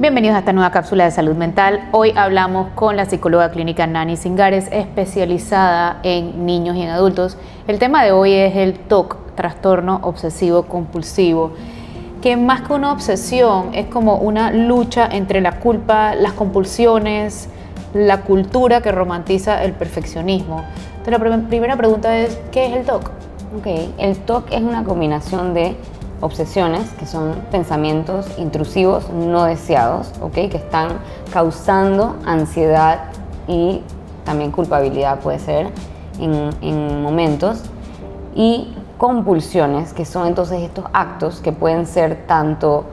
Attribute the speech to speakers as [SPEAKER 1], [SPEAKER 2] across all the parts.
[SPEAKER 1] Bienvenidos a esta nueva cápsula de salud mental. Hoy hablamos con la psicóloga clínica Nani Singares, especializada en niños y en adultos. El tema de hoy es el TOC, trastorno obsesivo compulsivo, que más que una obsesión es como una lucha entre la culpa, las compulsiones, la cultura que romantiza el perfeccionismo. Entonces la primera pregunta es, ¿qué es el TOC?
[SPEAKER 2] El TOC es una combinación de obsesiones, que son pensamientos intrusivos no deseados, que están causando ansiedad y también culpabilidad puede ser en momentos, y compulsiones, que son entonces estos actos que pueden ser tanto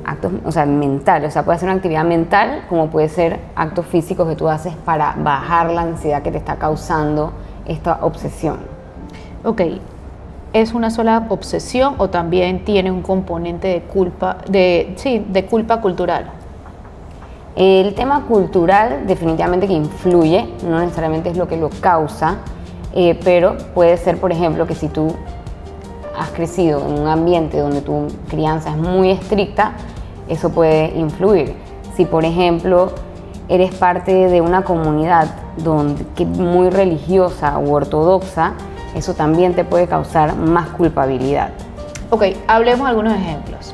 [SPEAKER 2] actos, mentales, puede ser una actividad mental como puede ser actos físicos que tú haces para bajar la ansiedad que te está causando esta obsesión.
[SPEAKER 1] ¿Es una sola obsesión o también tiene un componente de culpa, de culpa cultural?
[SPEAKER 2] El tema cultural definitivamente que influye, no necesariamente es lo que lo causa, pero puede ser, por ejemplo, que si tú has crecido en un ambiente donde tu crianza es muy estricta, eso puede influir. Si, por ejemplo, eres parte de una comunidad muy religiosa u ortodoxa, eso también te puede causar más culpabilidad.
[SPEAKER 1] Hablemos de algunos ejemplos.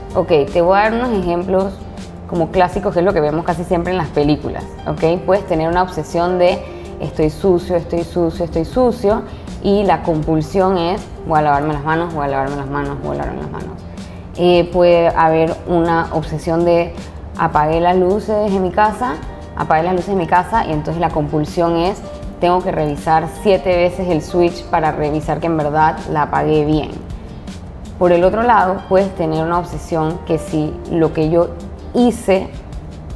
[SPEAKER 2] Te voy a dar unos ejemplos como clásicos, que es lo que vemos casi siempre en las películas. Puedes tener una obsesión de estoy sucio, estoy sucio, estoy sucio, y la compulsión es voy a lavarme las manos, voy a lavarme las manos, voy a lavarme las manos. Puede haber una obsesión de apagué las luces de mi casa, y entonces la compulsión es tengo que revisar 7 veces el switch para revisar que en verdad la apagué bien. Por el otro lado, puedes tener una obsesión que si lo que yo hice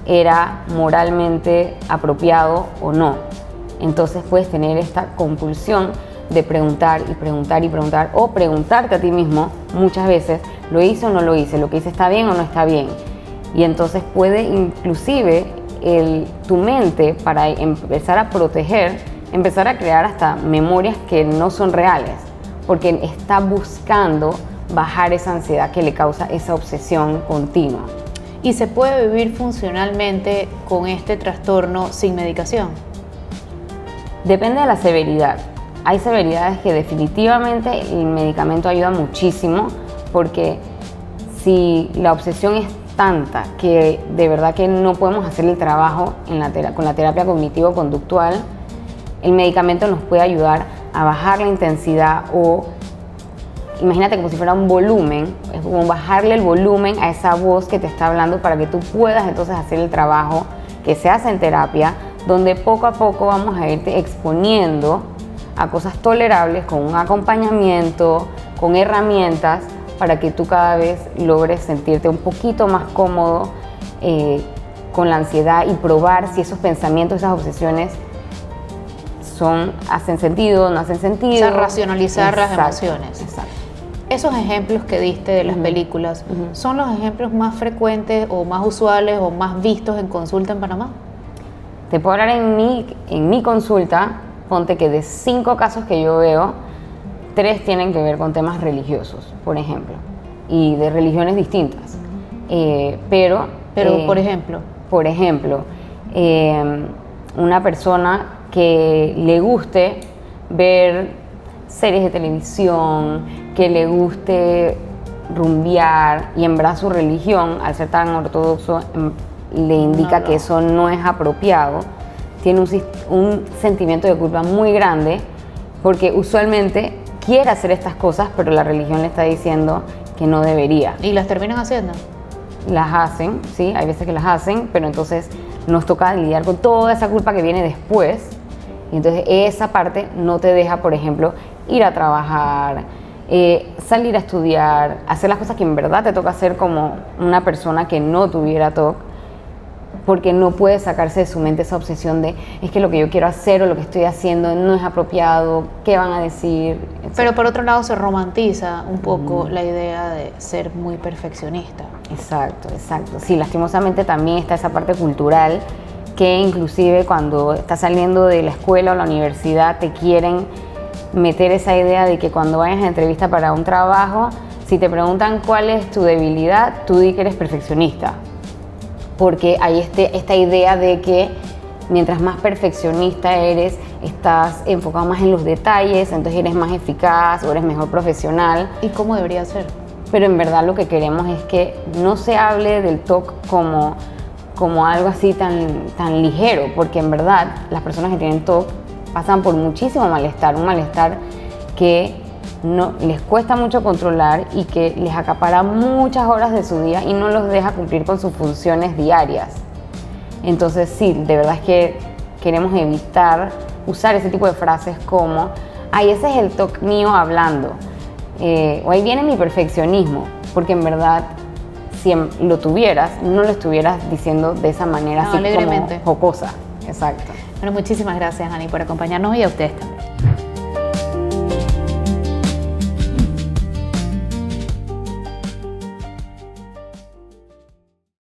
[SPEAKER 2] era moralmente apropiado o no. Entonces puedes tener esta compulsión de preguntar y preguntar y preguntar, o preguntarte a ti mismo muchas veces, ¿lo hice o no lo hice? ¿Lo que hice está bien o no está bien? Y entonces puede inclusive tu mente, para empezar a proteger, empezar a crear hasta memorias que no son reales, porque está buscando bajar esa ansiedad que le causa esa obsesión continua.
[SPEAKER 1] ¿Y se puede vivir funcionalmente con este trastorno sin medicación?
[SPEAKER 2] Depende de la severidad. Hay severidades que definitivamente el medicamento ayuda muchísimo, porque si la obsesión es tanta que de verdad que no podemos hacer el trabajo con la terapia cognitivo-conductual, el medicamento nos puede ayudar a bajar la intensidad, o imagínate como si fuera un volumen, es como bajarle el volumen a esa voz que te está hablando para que tú puedas entonces hacer el trabajo que se hace en terapia, donde poco a poco vamos a irte exponiendo a cosas tolerables con un acompañamiento, con herramientas, para que tú cada vez logres sentirte un poquito más cómodo con la ansiedad y probar si esos pensamientos, esas obsesiones hacen sentido, no hacen sentido.
[SPEAKER 1] Racionalizar las emociones.
[SPEAKER 2] Exacto.
[SPEAKER 1] Esos ejemplos que diste de las películas, ¿son los ejemplos más frecuentes o más usuales o más vistos en consulta en Panamá?
[SPEAKER 2] Te puedo hablar en mi consulta, ponte que de 5 casos que yo veo, 3 tienen que ver con temas religiosos, por ejemplo, y de religiones distintas. Pero por ejemplo, una persona que le guste ver series de televisión, que le guste rumbear, y en verdad su religión, al ser tan ortodoxo, le indica que eso no es apropiado, tiene un sentimiento de culpa muy grande, porque usualmente quiere hacer estas cosas, pero la religión le está diciendo que no debería.
[SPEAKER 1] ¿Y las terminan haciendo?
[SPEAKER 2] Las hacen, sí, hay veces que las hacen, pero entonces nos toca lidiar con toda esa culpa que viene después. Y entonces esa parte no te deja, por ejemplo, ir a trabajar, salir a estudiar, hacer las cosas que en verdad te toca hacer como una persona que no tuviera TOC, porque no puede sacarse de su mente esa obsesión de es que lo que yo quiero hacer o lo que estoy haciendo no es apropiado, ¿qué van a decir? Etc.
[SPEAKER 1] Pero por otro lado se romantiza un poco la idea de ser muy perfeccionista.
[SPEAKER 2] Exacto. Sí, lastimosamente también está esa parte cultural, que inclusive cuando estás saliendo de la escuela o la universidad te quieren meter esa idea de que cuando vayas a entrevista para un trabajo, si te preguntan cuál es tu debilidad, tú di que eres perfeccionista. porque hay esta idea de que mientras más perfeccionista eres, estás enfocado más en los detalles, entonces eres más eficaz o eres mejor profesional.
[SPEAKER 1] ¿Y cómo debería ser?
[SPEAKER 2] Pero en verdad lo que queremos es que no se hable del TOC como algo así tan ligero, porque en verdad las personas que tienen TOC pasan por muchísimo malestar, un malestar que no, les cuesta mucho controlar y que les acapara muchas horas de su día y no los deja cumplir con sus funciones diarias. Entonces sí, de verdad es que queremos evitar usar ese tipo de frases como ay, ese es el TOC mío hablando, o ahí viene mi perfeccionismo, porque en verdad si lo tuvieras, no lo estuvieras diciendo de esa manera,
[SPEAKER 1] no,
[SPEAKER 2] así
[SPEAKER 1] alegremente,
[SPEAKER 2] como jocosa. Exacto.
[SPEAKER 1] Bueno, muchísimas gracias, Ani, por acompañarnos y a ustedes también.